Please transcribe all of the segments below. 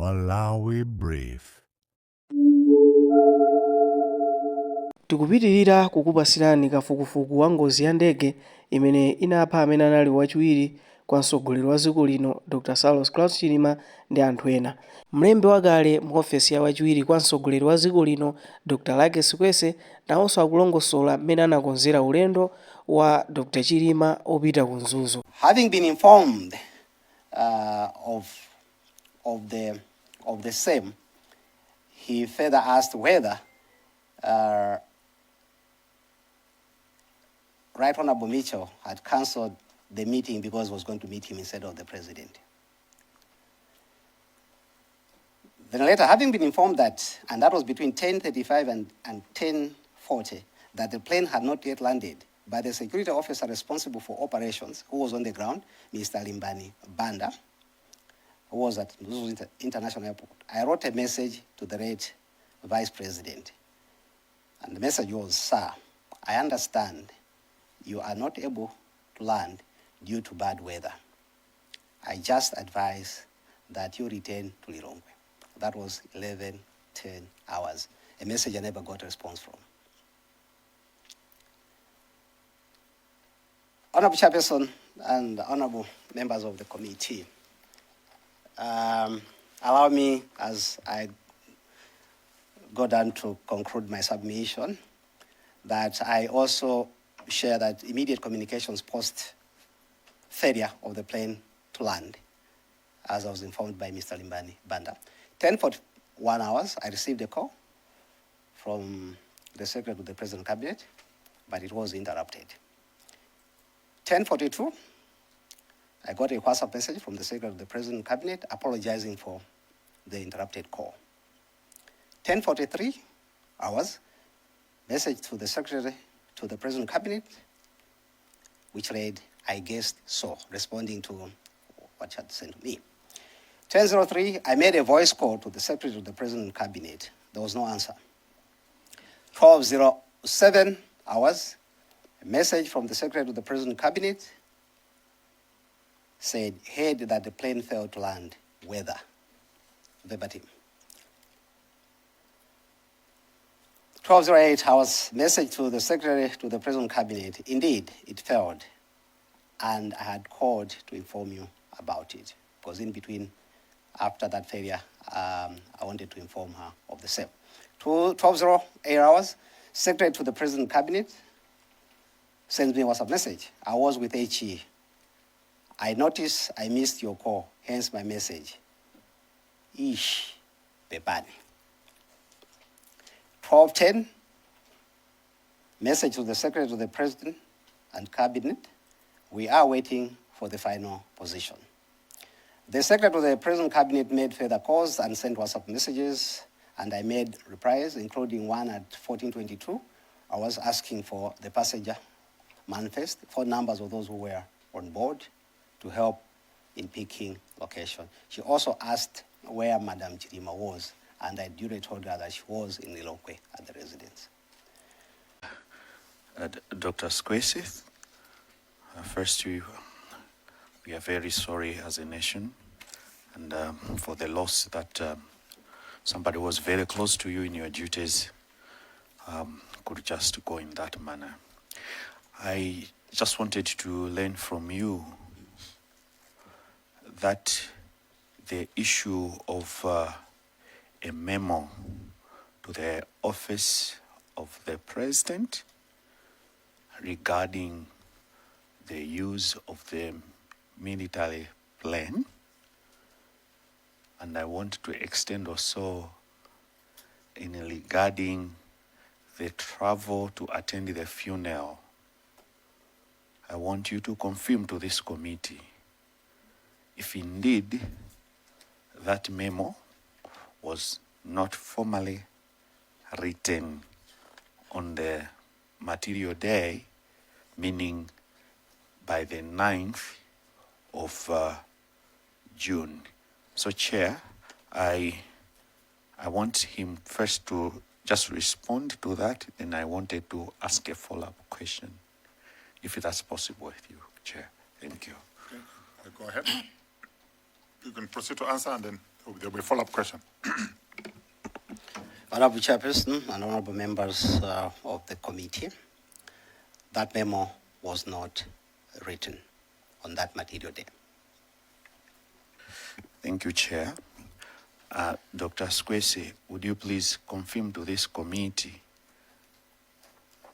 Malawi Brief. Tikupitirira kukupasirani kafukufuku wa ngozi ya ndege imene inapha amene anali wachiwiri kwa mtsogoleri wa dziko lino Dr. Saulos Klaus Chilima ndi anthu ena. Mlembi wakale mu ofesi ya wachiwiri kwa mtsogoleri wa dziko lino Dr. Lake Sikwese nawonso akulongosola mmene anakonzera ulendo wa Dr. Chilima opita ku Mzuzu. Having been informed of the same, he further asked whether Right Honorable Mitchell had cancelled the meeting because he was going to meet him instead of the president. Then later, having been informed that, and that was between 10:35 and 10:40, that the plane had not yet landed by the security officer responsible for operations, who was on the ground, Mr. Limbani Banda, who was at Mzuzu International Airport, I wrote a message to the late Vice President. And the message was, "Sir, I understand you are not able to land due to bad weather. I just advise that you return to Lilongwe." That was 11:10 hours. A message I never got a response from. Honorable Chairperson and honorable members of the committee, allow me, as I go down to conclude my submission, that I also share that immediate communications post failure of the plane to land, as I was informed by Mr. Limbani Banda. 10:41 hours, I received a call from the Secretary of the President Cabinet, but it was interrupted. 10:42, I got a WhatsApp message from the Secretary of the President Cabinet apologizing for the interrupted call. 10:43 hours, message to the Secretary to the President Cabinet, which read, "I guessed so," responding to what she had sent to me. 10:03, I made a voice call to the Secretary of the President Cabinet. There was no answer. 12:07 hours, a message from the Secretary of the President Cabinet said, "Heard that the plane failed to land, weather," verbatim. 12:08 hours, message to the Secretary to the President Cabinet. "Indeed, it failed, and I had called to inform you about it." Because in between, after that failure, I wanted to inform her of the same. 12:08 hours, Secretary to the President Cabinet sends me a WhatsApp message. "I was with HE. I noticed I missed your call, hence my message. Ish, Bebani." 12:10, message to the Secretary to the President and Cabinet. "We are waiting for the final position." The Secretary to the President Cabinet made further calls and sent WhatsApp messages, and I made replies, including one at 14:22. I was asking for the passenger manifest, phone numbers of those who were on board to help in picking location. She also asked where Madam Chilima was, and I duly told her that she was in Lilongwe at the residence. Dr. Sikwese, first, we are very sorry as a nation, and for the loss that somebody was very close to you in your duties could just go in that manner. I just wanted to learn from you that the issue of a memo to the office of the president regarding the use of the military plane, and I want to extend also in regarding the travel to attend the funeral. I want you to confirm to this committee if indeed that memo was not formally written on the material day, meaning by the 9th of June. So, Chair, I want him first to just respond to that, and I wanted to ask a follow-up question, if that's possible with you, Chair. Thank you. Okay. Go ahead. You can proceed to answer, and then There'll be a follow-up question. Honorable Chairperson and honorable members of the committee, that memo was not written on that material day. Thank you, Chair. Dr. Squese, would you please confirm to this committee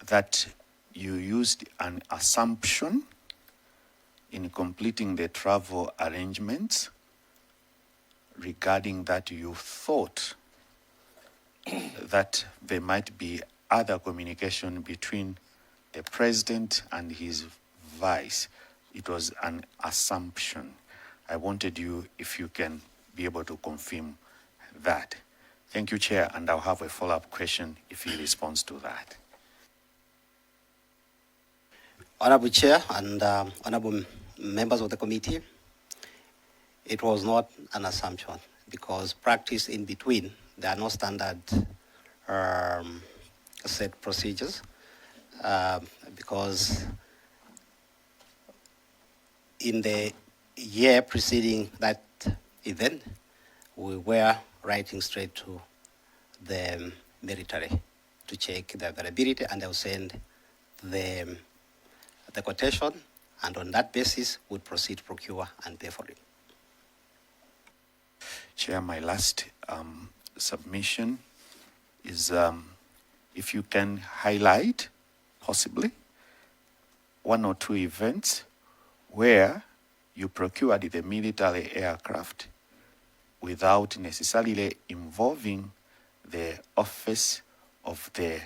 that you used an assumption in completing the travel arrangements regarding that you thought that there might be other communication between the president and his vice? It was an assumption. I wanted you, if you can be able to confirm that. Thank you, Chair, and I'll have a follow-up question if he responds to that. Honorable Chair and honorable members of the committee, it was not an assumption because practice in between, there are no standard set procedures because in the year preceding that event, we were writing straight to the military to check the availability, and they'll send the quotation, and on that basis, would proceed to procure and pay for it. Chair, my last submission is if you can highlight, possibly, one or two events where you procured the military aircraft without necessarily involving the office of the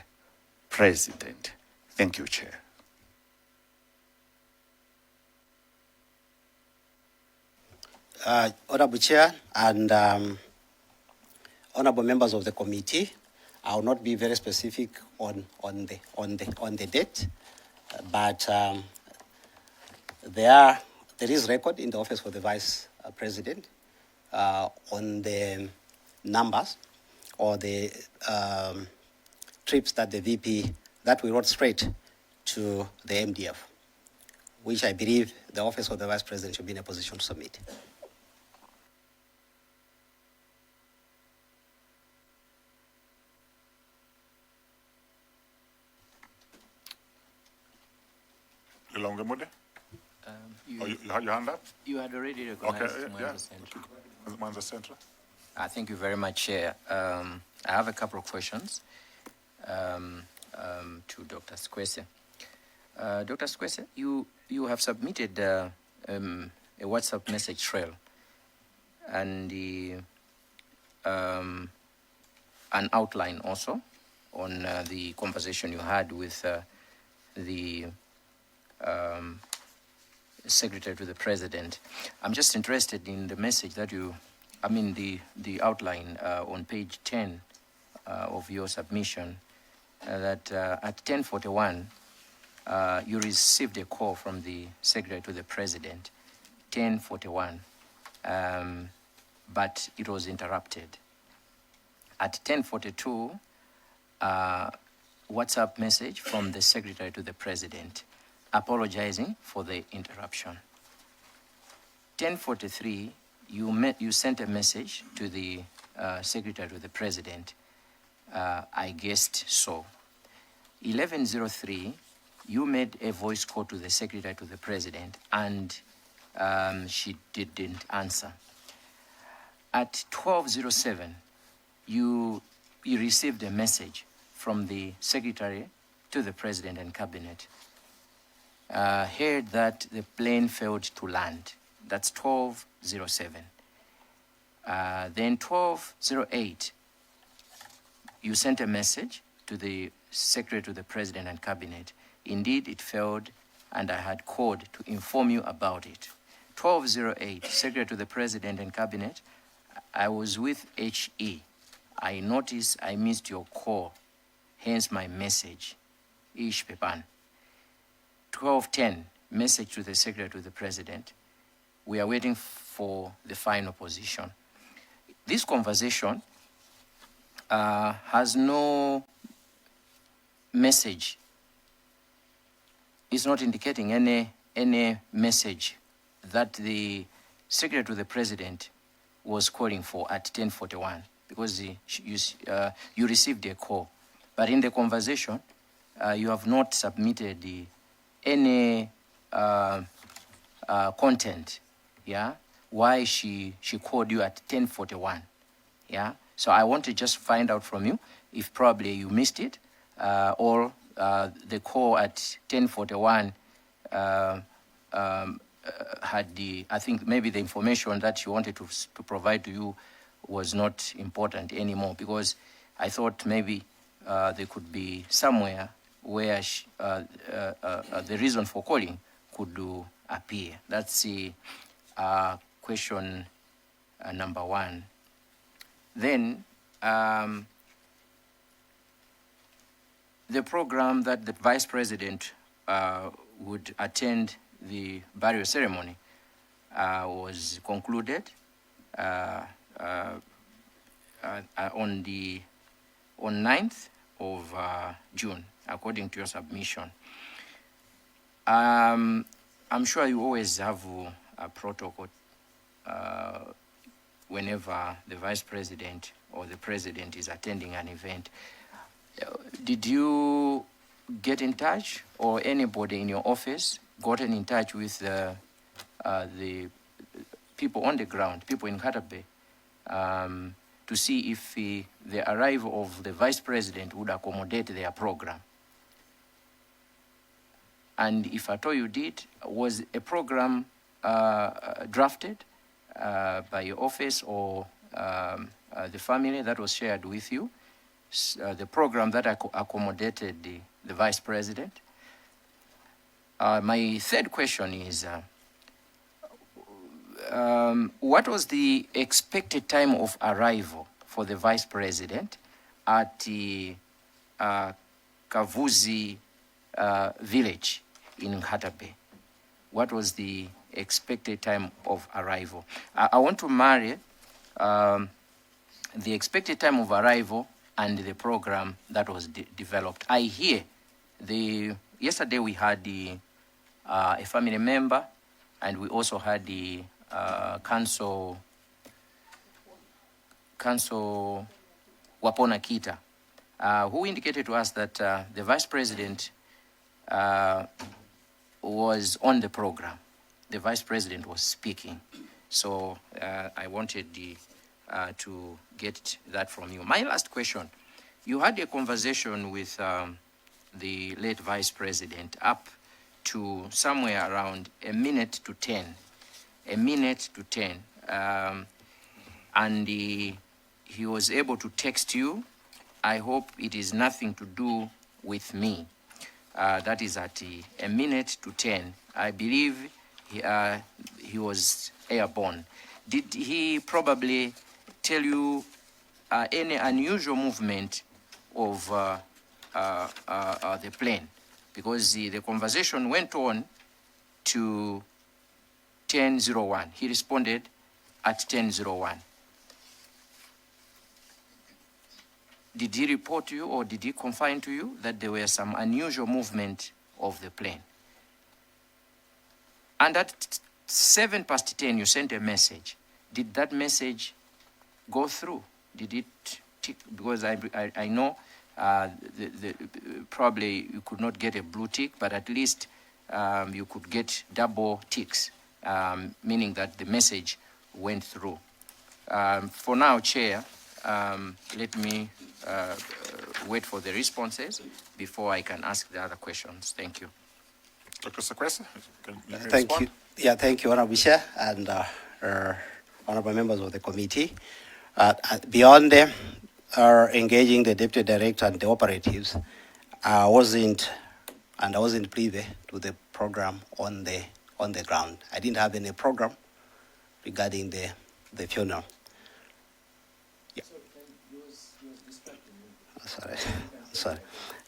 president. Thank you, Chair. Honorable Chair and honorable members of the committee, I will not be very specific on the date, but there is record in the office of the Vice President on the numbers or the trips that the VP, that we wrote straight to the MDF, which I believe the office of the Vice President should be in a position to submit. You had your hand up? You had already recognized Okay, Mwanza Central. Central. Thank you very much, Chair. I have a couple of questions to Dr. Squese. Dr. Squese, you have submitted a WhatsApp message trail and an outline also on the conversation you had with the Secretary to the President. I'm just interested in the message that the outline on page 10 of your submission, that at 10:41, you received a call from the Secretary to the President, 10:41, but it was interrupted. At 10:42, WhatsApp message from the Secretary to the President apologizing for the interruption. 10:43, you sent a message to the Secretary to the President. I guessed so. 11:03, you made a voice call to the Secretary to the President, and she didn't answer. At 12:07, you received a message from the Secretary to the President and Cabinet. Heard that the plane failed to land. That's 12:07. Then 12:08, you sent a message to the Secretary to the President and Cabinet. Indeed, it failed, and I had called to inform you about it. 12:08, Secretary to the President and Cabinet, I was with HE. I noticed I missed your call, hence my message. Ish Pepan. 12:10, message to the Secretary to the President. We are waiting for the final position. This conversation has no message. It's not indicating any message that the Secretary to the President was calling for at 10:41 because you received a call. But in the conversation, you have not submitted any content, yeah, why she called you at 10:41, yeah. So I want to just find out from you if probably you missed it, or the call at 10:41 had I think maybe the information that she wanted to provide to you was not important anymore, because I thought maybe there could be somewhere where the reason for calling could appear. That's question number one. Then the program that the Vice President would attend the burial ceremony was concluded on 9th of June, according to your submission. I'm sure you always have a protocol whenever the Vice President or the President is attending an event. Did you get in touch, or anybody in your office gotten in touch with the people on the ground, people in Katabe, to see if the arrival of the Vice President would accommodate their program? And if at all you did, was a program drafted by your office or the family that was shared with you, the program that accommodated the Vice President? My third question is, what was the expected time of arrival for the Vice President at the Kavuzi village in Katabe? What was the expected time of arrival? I want to marry the expected time of arrival and the program that was developed. I hear yesterday we had a family member, and we also had the council Wapona Kita, who indicated to us that the Vice President was on the program. The Vice President was speaking. So I wanted to get that from you. My last question, you had a conversation with the late Vice President up to somewhere around a minute to 10, and he was able to text you. I hope it is nothing to do with me. That is at a minute to 10. I believe he was airborne. Did he probably tell you any unusual movement of the plane? Because the conversation went on to 10:01. He responded at 10:01. Did he report to you, or did he confine to you that there were some unusual movement of the plane? And at 10:07, you sent a message. Did that message go through? Did it tick? Because I know probably you could not get a blue tick, but at least you could get double ticks, meaning that the message went through. For now, Chair, let me wait for the responses before I can ask the other questions. Thank you. Dr. Sekwese, can you Thank respond? you. Yeah, thank you, Honorable Chair, and honorable members of the committee. Beyond engaging the deputy director and the operatives, I wasn't privy to the program on the ground. I didn't have any program regarding the funeral. Yeah. Sorry.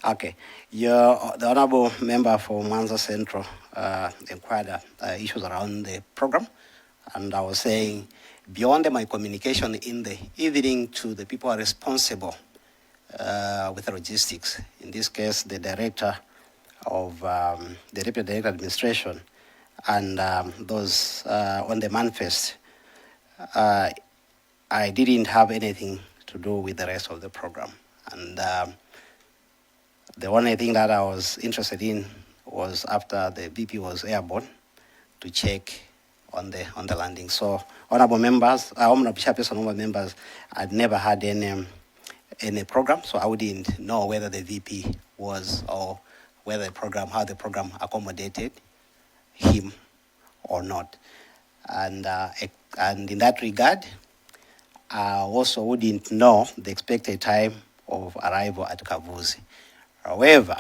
Okay. The honorable member for Mwanza Central inquired issues around the program, and I was saying, beyond my communication in the evening to the people responsible with logistics, in this case, the director of the Deputy Director Administration, and those on the manifest, I didn't have anything to do with the rest of the program. And the only thing that I was interested in was after the VP was airborne to check on the landing. So honorable members, honorable chairperson, honorable members, I'd never had any program, so I wouldn't know whether the VP was or whether the program, how the program accommodated him or not. And in that regard, I also wouldn't know the expected time of arrival at Kavuzi. However,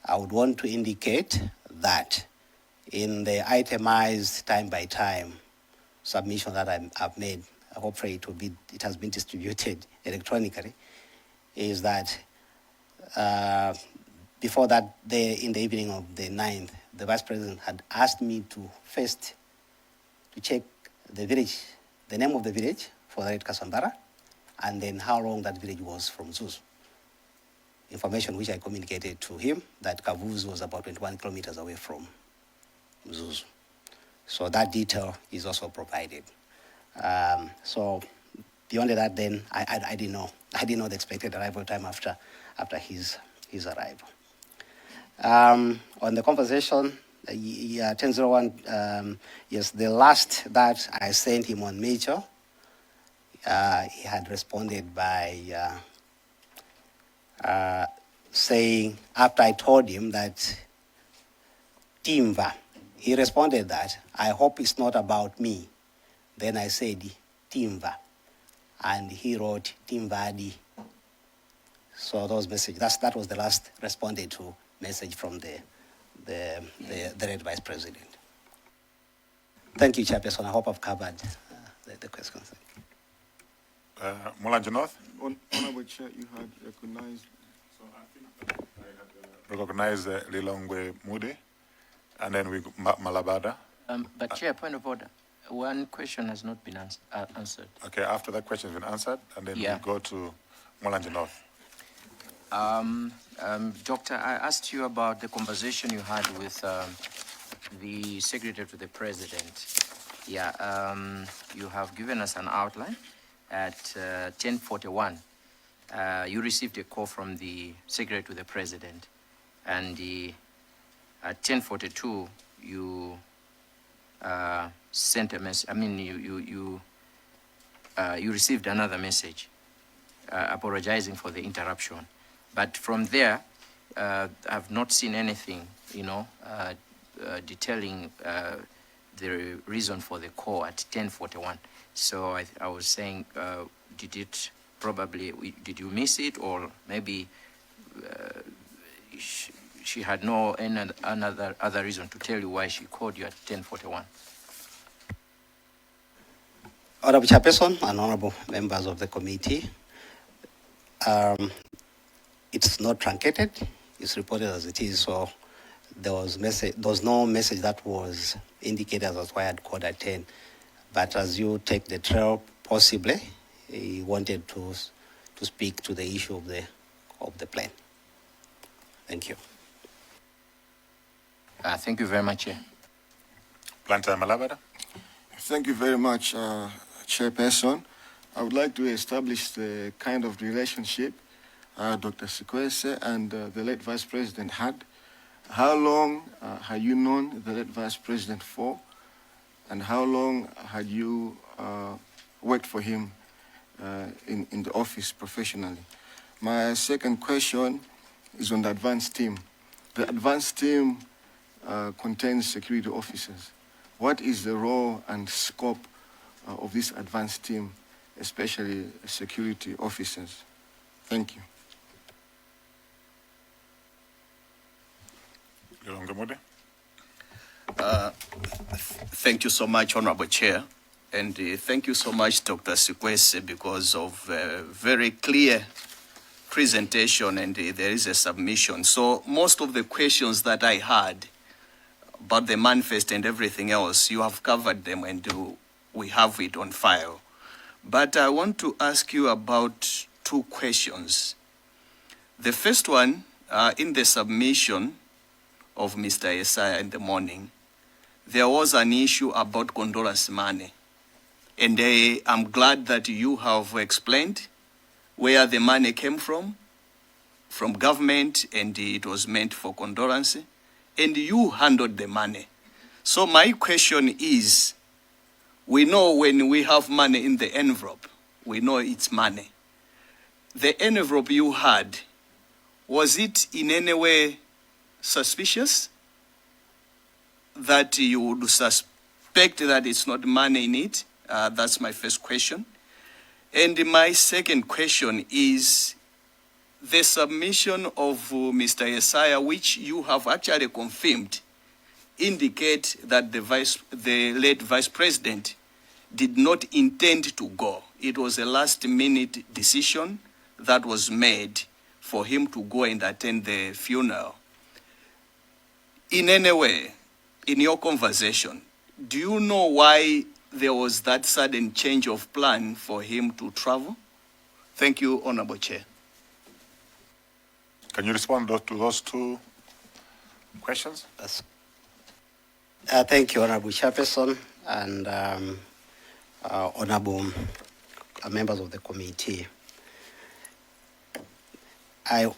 I would want to indicate that in the itemized time by time submission that I've made, hopefully it has been distributed electronically, is that before that day, in the evening of the 9th, the Vice President had asked me to first to check the village, the name of the village for the Red Kasambara, and then how long that village was from Zuzu. Information which I communicated to him that Kavuzi was about 21 kilometers away from Zuzu. So that detail is also provided. So beyond that, then I didn't know. I didn't know the expected arrival time after his arrival. On the conversation, 10:01. Yes, the last that I sent him on Major, he had responded by saying, after I told him that Timva, he responded that, I hope it's not about me. Then I said, Timva. And he wrote, Timvadi. So those messages, that was the last responded to message from the Red Vice President. Thank you, Chairperson. I hope I've covered the questions. Mulanje North? Honorable Chair, you had recognized. So I think I had recognized Lilongwe Mude, and then we Malabada. But Chair, point of order. One question has not been answered. Okay, after that question has been answered, and then we go to Mulanje North. Doctor, I asked you about the conversation you had with the Secretary to the President. Yeah, you have given us an outline. At 10:41, you received a call from the Secretary to the President, and at 10:42, you sent a message. I mean, you received another message apologizing for the interruption. But from there, I've not seen anything, detailing the reason for the call at 10:41. So I was saying, did you miss it, or maybe she had no other reason to tell you why she called you at 10:41? Honorable Chairperson and honorable members of the committee, it's not truncated. It's reported as it is. So there was no message that was indicated as why I had called at 10. But as you take the trail, possibly he wanted to speak to the issue of the plane. Thank you. Thank you very much, Chair. Planter Malabada. Thank you very much, Chairperson. I would like to establish the kind of relationship Dr. Sikwese and the late Vice President had. How long had you known the late Vice President for? And how long had you worked for him in the office professionally? My second question is on the advanced team. The advanced team contains security officers. What is the role and scope of this advanced team, especially security officers? Thank you. Thank you so much, Honorable Chair. And thank you so much, Dr. Sikwese, because of a very clear presentation, and there is a submission. So most of the questions that I had about the manifest and everything else, you have covered them, and we have it on file. But I want to ask you about two questions. The first one, in the submission of Mr. Yesaya in the morning, there was an issue about condolence money And I'm glad that you have explained where the money came from government, and it was meant for condolence, and you handled the money. So my question is, we know when we have money in the envelope, we know it's money. The envelope you had, was it in any way suspicious that you would suspect that it's not money in it? That's my first question. And my second question is the submission of Mr. Yesaya, which you have actually confirmed, indicate that the late Vice President did not intend to go. It was a last-minute decision that was made for him to go and attend the funeral. In any way, in your conversation, do you know why there was that sudden change of plan for him to travel? Thank you, Honorable Chair. Can you respond to those two questions? Yes. Thank you, Honorable Chairperson and Honorable members of the committee. I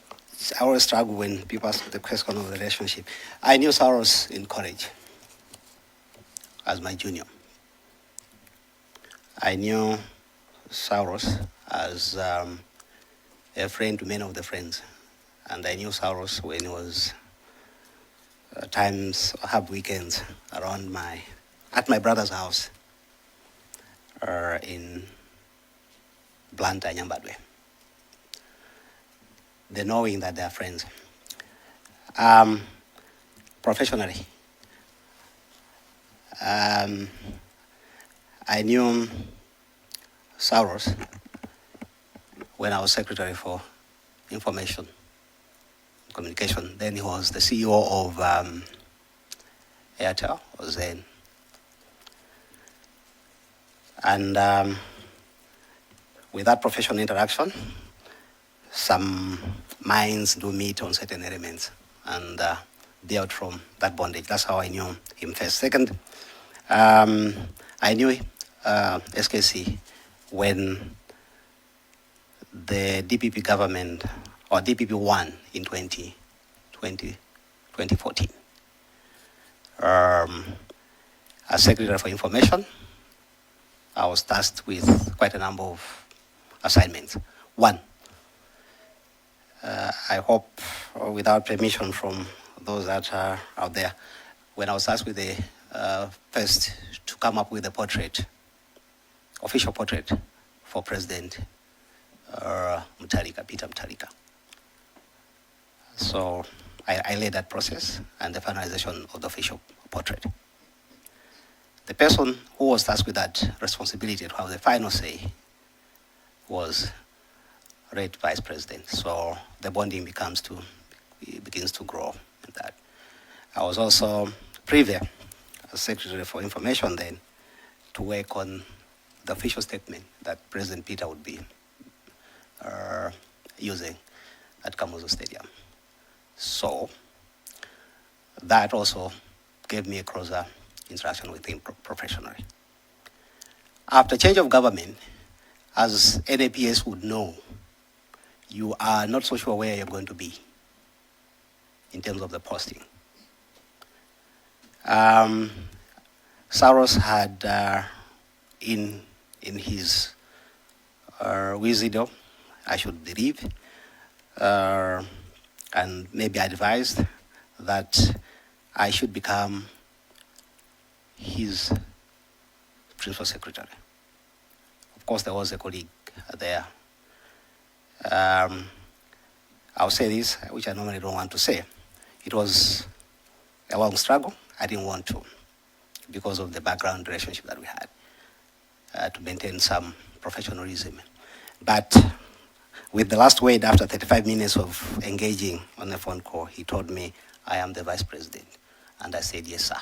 always struggle when people ask the question of the relationship. I knew Saros in college as my junior. I knew Saros as a friend to many of the friends. And I knew Saros when he was times have weekends around at my brother's house in Blantyre, Nyambadwe. The knowing that they are friends. Professionally, I knew Saros when I was Secretary for Information Communication. Then he was the CEO of Airtel, or Zen. And with that professional interaction, some minds do meet on certain elements and build from that bondage. That's how I knew him first. Second, I knew SKC when the DPP government, or DPP won in 2014. As Secretary for Information, I was tasked with quite a number of assignments. One, I hope without permission from those that are out there, when I was tasked with the first to come up with a portrait, official portrait for President Mutharika, Peter Mutharika. So I led that process and the finalization of the official portrait. The person who was tasked with that responsibility to have the final say was late Vice President. So the bonding begins to grow in that. I was also privy as Secretary for Information then to work on the official statement that President Peter would be using at Kamuzu Stadium. So that also gave me a closer interaction with him professionally. After change of government, as NAPS would know, you are not so sure where you're going to be in terms of the posting. Saros had in his wisdom, I should believe, and maybe advised that I should become his principal secretary. Of course, there was a colleague there. I'll say this, which I normally don't want to say. It was a long struggle. I didn't want to, because of the background relationship that we had, to maintain some professionalism. But with the last word, after 35 minutes of engaging on the phone call, he told me, I am the Vice President. And I said, yes, sir.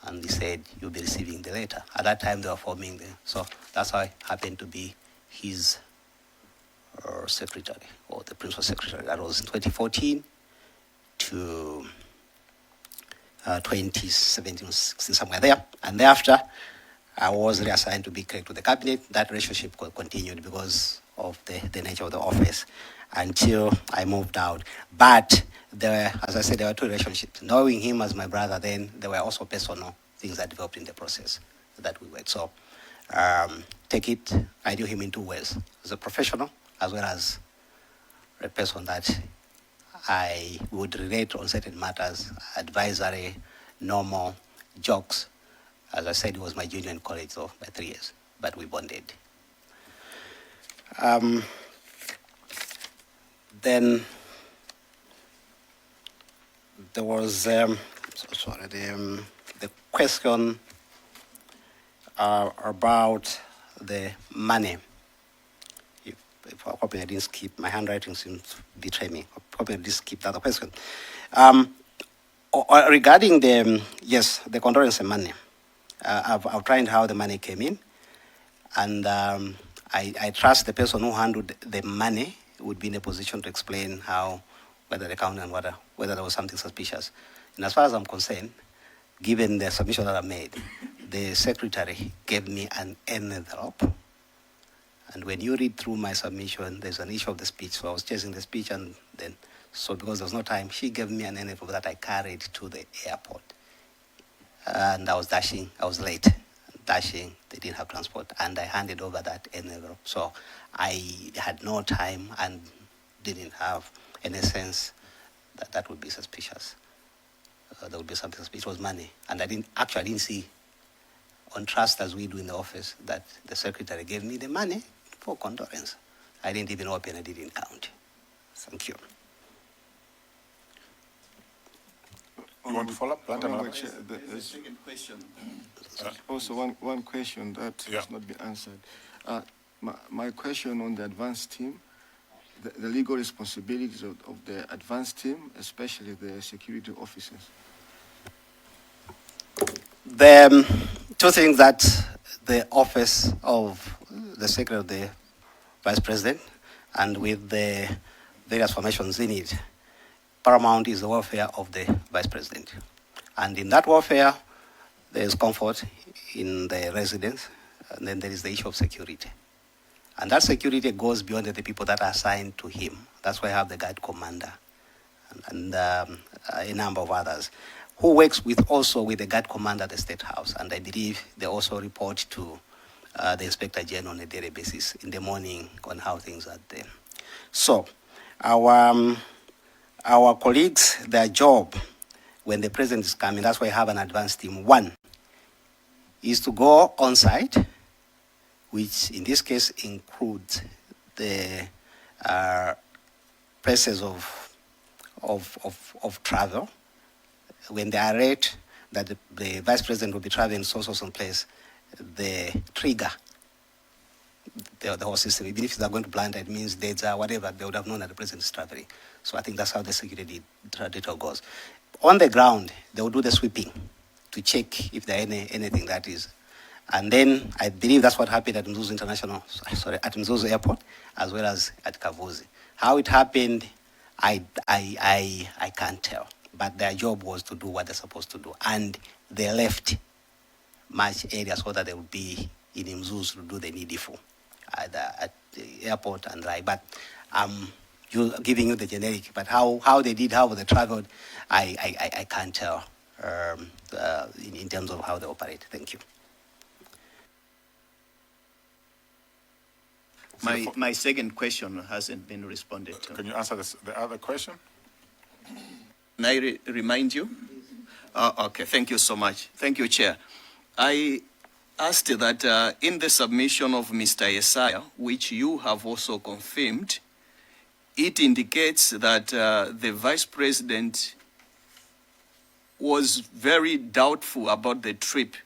And he said, you'll be receiving the letter. At that time, they were forming so that's how I happened to be his secretary, or the principal secretary. That was in 2014 to 2017, somewhere there. And thereafter, I was reassigned to be clerk to the cabinet. That relationship continued because of the nature of the office until I moved out. But there, as I said, there were two relationships. Knowing him as my brother, then there were also personal things that developed in the process that we worked. So take it, I knew him in two ways, as a professional as well as a person that I would relate on certain matters, advisory, normal, jokes. As I said, he was my junior in college, so by 3 years, but we bonded. Then there was the question about the money. If I hope I didn't skip, my handwriting seems to betray me. I hope I didn't skip the other question. Regarding the, yes, the condolence money, I've outlined how the money came in, and I trust the person who handled the money would be in a position to explain how, whether the account and whether there was something suspicious. And as far as I'm concerned, given the submission that I made, the secretary gave me an envelope. And when you read through my submission, there's an issue of the speech. So I was chasing the speech, and then, so because there was no time, she gave me an envelope that I carried to the airport. And I was dashing, I was late, dashing, they didn't have transport, and I handed over that envelope. So I had no time and didn't have any sense that that would be suspicious. There would be something suspicious. It was money. And I didn't see on trust as we do in the office that the secretary gave me the money for condolence. I didn't even open, I didn't count. Thank you. You want to follow up? The second question. Also, one question that has not been answered. My question on the advance team, the legal responsibilities of the advance team, especially the security officers. The two things that the office of the Secretary of the Vice President and with the various formations in it, paramount is the welfare of the Vice President. And in that welfare, there is comfort in the residence, and then there is the issue of security. And that security goes beyond the people that are assigned to him. That's why I have the guard commander and a number of others who works also with the guard commander at the State House. And I believe they also report to the Inspector General on a daily basis in the morning on how things are there. So our colleagues, their job when the president is coming, that's why I have an advance team. One is to go on site, which in this case includes the places of travel. When they are rate that the vice president will be traveling some place, the trigger the whole system. Even if they're going to blind, it means data, whatever, they would have known that the president is traveling. So I think that's how the security data goes. On the ground, they will do the sweeping to check if there are anything that is. And then I believe that's what happened at Mzuzu Airport, as well as at Kavuzi. How it happened, I can't tell. But their job was to do what they're supposed to do. And they left much area so that they would be in Mzuzu to do the needful at the airport and right. But giving you the generic, but how they did, how they traveled, I can't tell in terms of how they operate. Thank you. My second question hasn't been responded to. Can you answer the other question? Can I remind you? Okay, thank you so much. Thank you, Chair. I asked that in the submission of Mr. Yesaya, which you have also confirmed, it indicates that the Vice President was very doubtful about the trip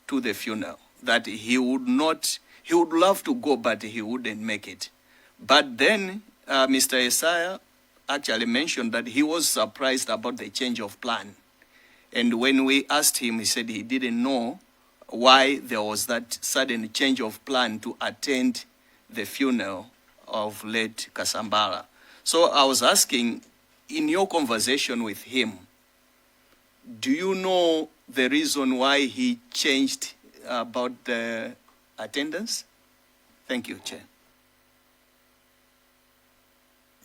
to the funeral, that he would love to go, but he wouldn't make it. But then Mr. Yesaya actually mentioned that he was surprised about the change of plan. And when we asked him, he said he didn't know why there was that sudden change of plan to attend the funeral of late Kasambara. So I was asking, in your conversation with him, do you know the reason why he changed about the attendance? Thank you, Chair.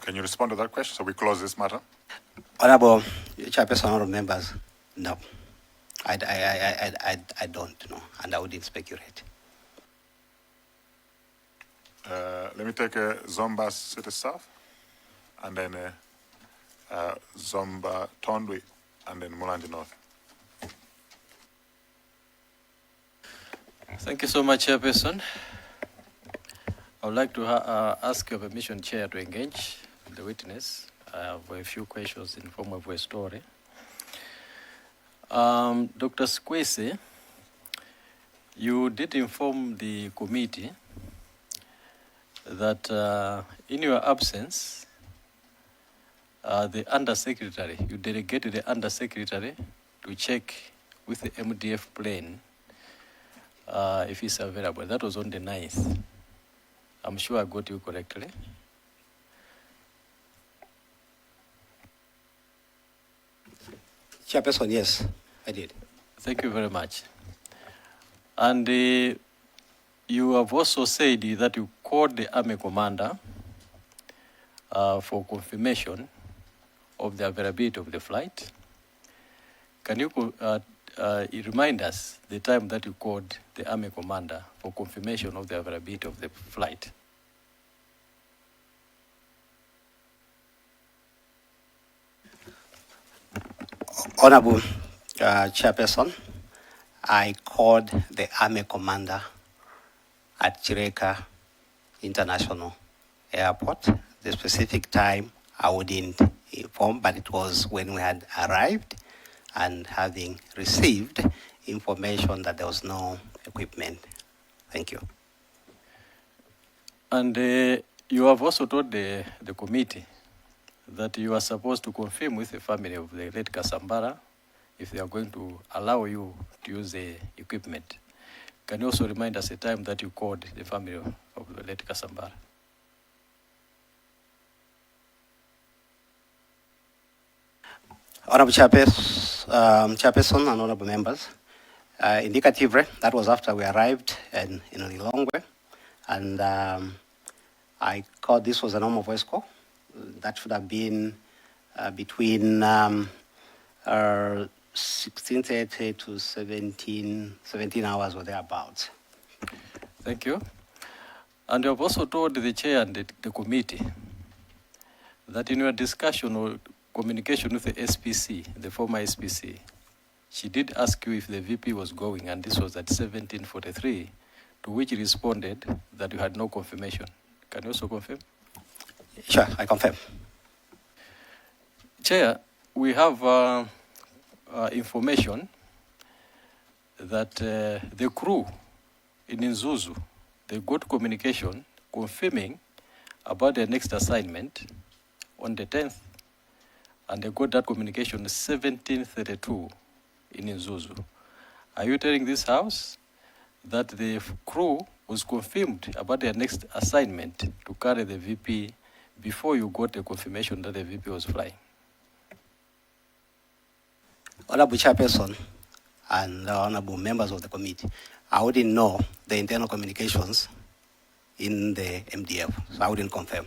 Can you respond to that question so we close this matter? Honorable Chairperson, honorable members, no. I don't know, and I wouldn't speculate. Let me take Zomba City South, and then Zomba Tondwi, and then Mulanje North. Thank you so much, Chairperson. I would like to ask your permission, Chair, to engage the witness. I have a few questions in form of a story. Dr. Sikwese, you did inform the committee that in your absence, the Undersecretary, you delegated the Undersecretary to check with the MDF plane if it's available. That was on the 9th. I'm sure I got you correctly. Chairperson, yes, I did. Thank you very much. And you have also said that you called the Army Commander for confirmation of the availability of the flight. Can you remind us the time that you called the Army Commander for confirmation of the availability of the flight? Honorable Chairperson, I called the Army Commander at Chireka International Airport. The specific time I wouldn't inform, but it was when we had arrived and having received information that there was no equipment. Thank you. And you have also told the committee that you are supposed to confirm with the family of the late Kasambara if they are going to allow you to use the equipment. Can you also remind us the time that you called the family of the late Kasambara? Honorable Chairperson and honorable members, indicatively, that was after we arrived in Lilongwe, and I called, this was a normal voice call. That should have been between 16:30 to 17 hours or thereabouts. Thank you. And you have also told the chair and the committee that in your discussion or communication with the SPC, the former SPC, she did ask you if the VP was going, and this was at 17:43, to which you responded that you had no confirmation. Can you also confirm? Sure, I confirm. Chair, we have information that the crew in Nzuzu, they got communication confirming about their next assignment on the 10th, and they got that communication 17:32 in Nzuzu. Are you telling this house that the crew was confirmed about their next assignment to carry the VP before you got a confirmation that the VP was flying? Honorable Chairperson and honorable members of the committee, I wouldn't know the internal communications in the MDF, so I wouldn't confirm.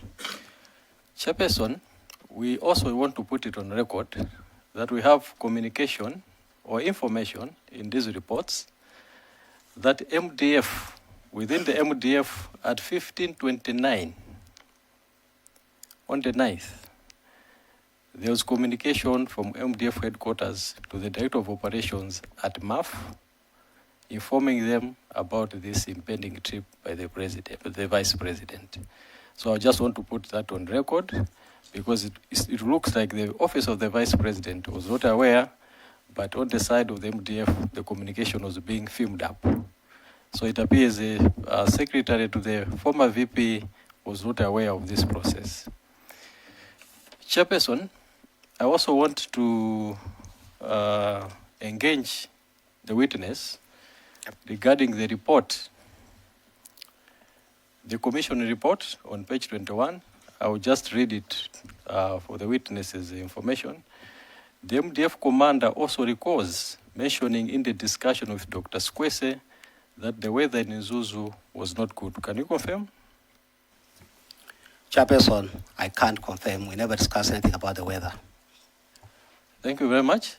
Chairperson, we also want to put it on record that we have communication or information in these reports that MDF, within the MDF at 15:29 on the 9th, there was communication from MDF headquarters to the Director of Operations at MAF, informing them about this impending trip by the President, the Vice President. So I just want to put that on record, because it looks like the Office of the Vice President was not aware, but on the side of the MDF, the communication was being filmed up. So it appears the Secretary to the former VP was not aware of this process. Chairperson, I also want to engage the witness regarding the report, the commission report on page 21. I will just read it for the witness's information. The MDF commander also recalls mentioning in the discussion with Dr. Sikwese that the weather in Zuzu was not good. Can you confirm? Chairperson, I can't confirm. We never discussed anything about the weather. Thank you very much.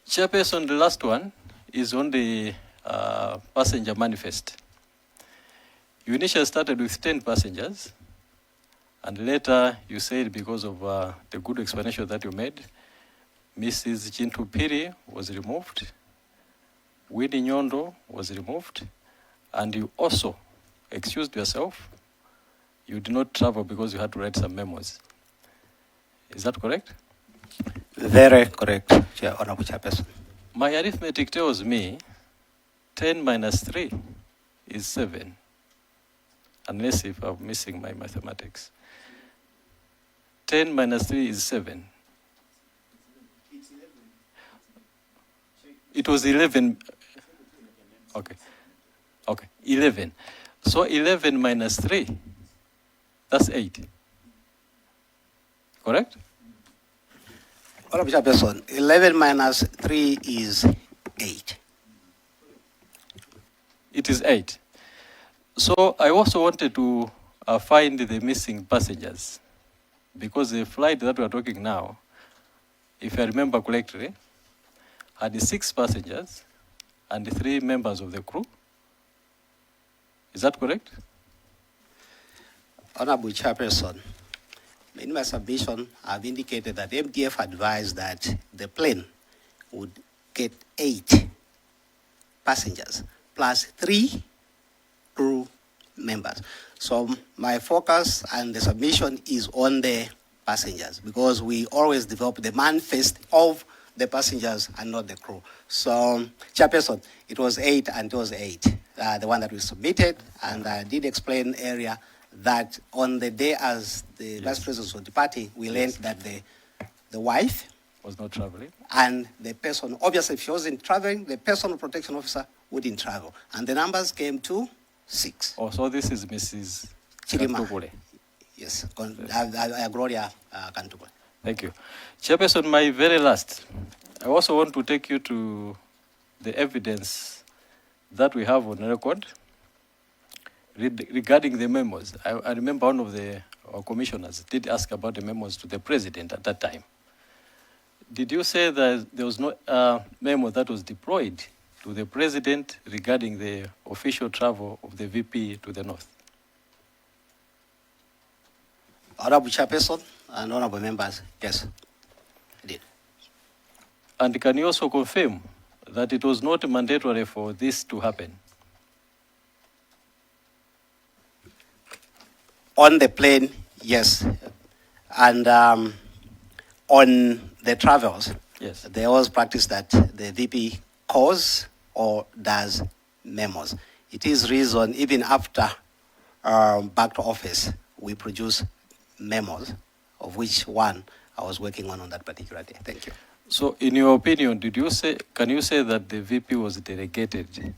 Chairperson, the last one is on the passenger manifest. You initially started with 10 passengers, and later you said because of the good explanation that you made, Mrs. Chintu Piri was removed, Winnie Nyondo was removed, and you also excused yourself. You did not travel because you had to write some memos. Is that correct? Very correct, Honorable Chairperson. My arithmetic tells me 10 minus 3 is 7, unless if I'm missing my mathematics. 10 minus 3 is 7. It was 11. Okay. Okay, 11. So 11 minus 3, that's 8. Correct? Honorable Chairperson, 11 minus 3 is 8. It is 8. So I also wanted to find the missing passengers, because the flight that we are talking now, if I remember correctly, had 6 passengers and 3 members of the crew. Is that correct? Honorable Chairperson, in my submission, I've indicated that MDF advised that the plane would get 8 passengers plus 3 crew members. So my focus and the submission is on the passengers, because we always develop the manifest of the passengers and not the crew. So, Chairperson, it was 8 and it was 8, the one that we submitted, and I did explain earlier that on the day as the Vice President was departing, we learned that the wife Was not traveling. and the person, obviously if she wasn't traveling, the personal protection officer wouldn't travel. And the numbers came to 6. Oh, so this is Mrs. Chirima. Kantugule. Yes, Gloria Kantugule. Thank you. Chairperson, my very last, I also want to take you to the evidence that we have on record regarding the memos. I remember one of the commissioners did ask about the memos to the president at that time. Did you say that there was no memo that was deployed to the president regarding the official travel of the VP to the north? Honorable Chairperson and honorable members, yes, I did. And can you also confirm that it was not mandatory for this to happen? On the plane, yes. And on the travels, Yes. they always practice that the VP calls or does memos. It is reason, even after back to office, we produce memos, of which one I was working on that particular day. Thank you. So, in your opinion, can you say that the VP was delegated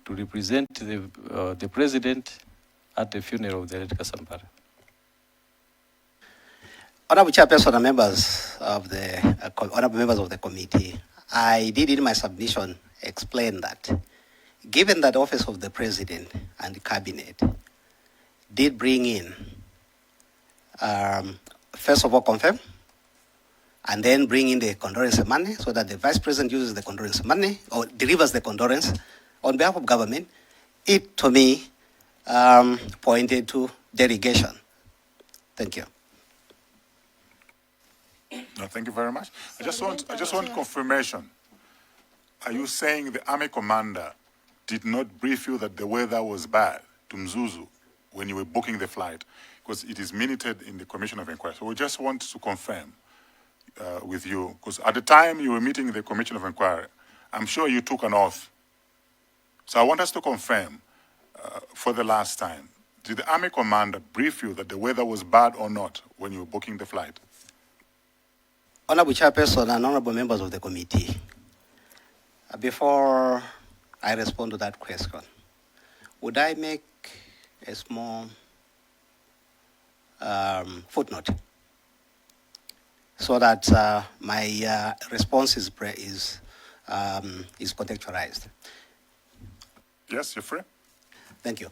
to represent the president at the funeral of the late Kasampara? Honorable Chairperson and members of the honorable members of the committee, I did in my submission explain that, given that the office of the president and the cabinet did bring in, first of all, confirm, and then bring in the condolence money, so that the vice president uses the condolence money or delivers the condolence on behalf of government, it to me pointed to delegation. Thank you. No, thank you very much. I just want confirmation. Are you saying the army commander did not brief you that the weather was bad to Mzuzu when you were booking the flight? Because it is minuted in the Commission of Inquiry. So we just want to confirm with you, because at the time you were meeting the Commission of Inquiry, I'm sure you took an oath. So I want us to confirm for the last time, did the army commander brief you that the weather was bad or not when you were booking the flight? Honorable Chairperson and honorable members of the committee, before I respond to that question, would I make a small footnote so that my response is contextualized? Yes, you're free. Thank you.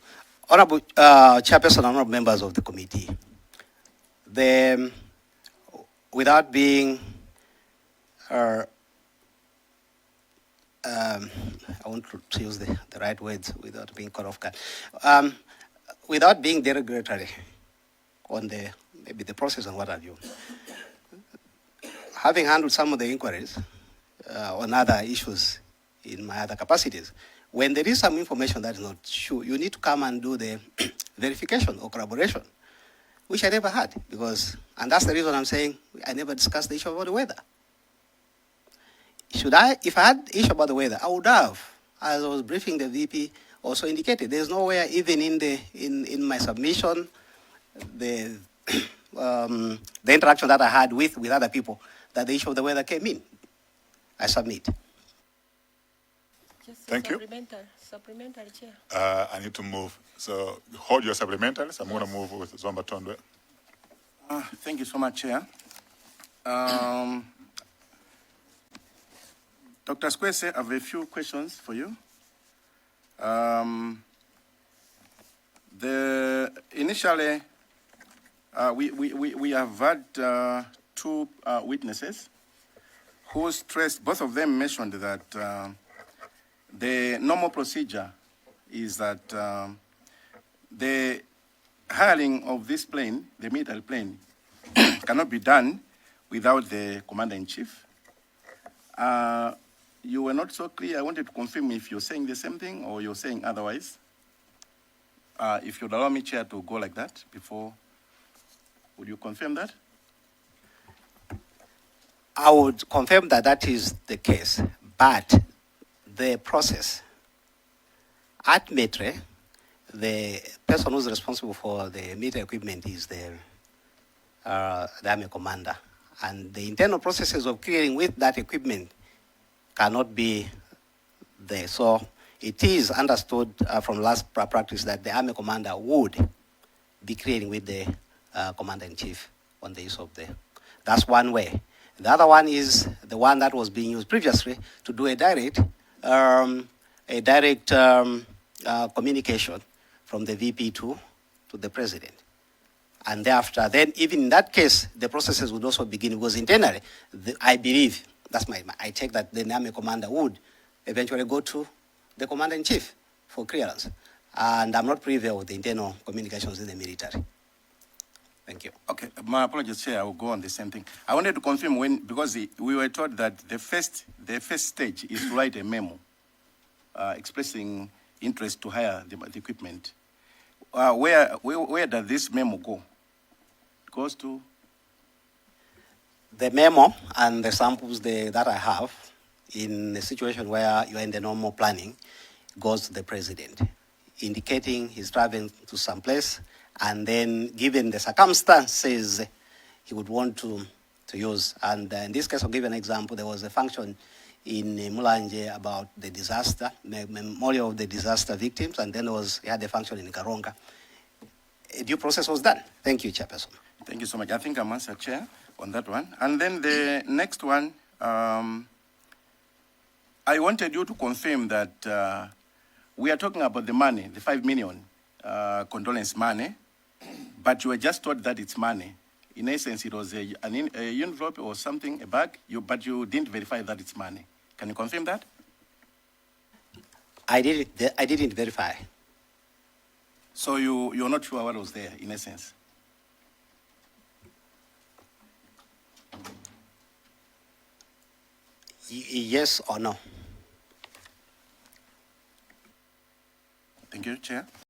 Honorable Chairperson, honorable members of the committee, without being, I want to use the right words without being caught off guard, without being derogatory on maybe the process and what have you, having handled some of the inquiries on other issues in my other capacities, when there is some information that is not true, you need to come and do the verification or corroboration, which I never had, and that's the reason I'm saying I never discussed the issue about the weather. If I had issue about the weather, I would have, as I was briefing the VP, also indicated. There's nowhere, even in my submission, the interaction that I had with other people, that the issue of the weather came in. I submit. Thank you. Supplementary, Chair. I need to move. So hold your supplementaries. I'm going to move with Zomba Tondwe. Thank you so much, Chair. Dr. Squese, I have a few questions for you. Initially, we have had two witnesses who stressed, both of them mentioned that the normal procedure is that the hiring of this plane, the military plane, cannot be done without the commander-in-chief. You were not so clear. I wanted to confirm if you're saying the same thing or you're saying otherwise. If you'd allow me, Chair, to go like that before, would you confirm that? I would confirm that that is the case, but the process at Metre, the person who's responsible for the military equipment is the Army commander, and the internal processes of clearing with that equipment cannot be there. So it is understood from last practice that the Army commander would be clearing with the commander-in-chief on the use of that's one way. The other one is the one that was being used previously to do a direct communication from the VP to the president. And thereafter, then even in that case, the processes would also begin, because internally, I believe, I take that the Army commander would eventually go to the commander-in-chief for clearance. And I'm not privy with the internal communications in the military. Thank you. Okay, my apologies, Chair. I will go on the same thing. I wanted to confirm because we were told that the first stage is to write a memo expressing interest to hire the equipment. Where does this memo go? It goes to? The memo and the samples that I have in a situation where you are in the normal planning goes to the president, indicating he's traveling to some place, and then given the circumstances he would want to use. And in this case, I'll give an example. There was a function in Mulanje about the disaster, the memorial of the disaster victims, and then he had a function in Karonga. A due process was done. Thank you, Chairperson. Thank you so much. I think I'm answered, Chair, on that one. And then the next one, I wanted you to confirm that we are talking about the money, the 5 million condolence money, but you were just told that it's money. In essence, it was a envelope or something, a bag, but you didn't verify that it's money. Can you confirm that? I didn't verify. So you're not sure what was there, in essence? Yes or no? Thank you, Chair.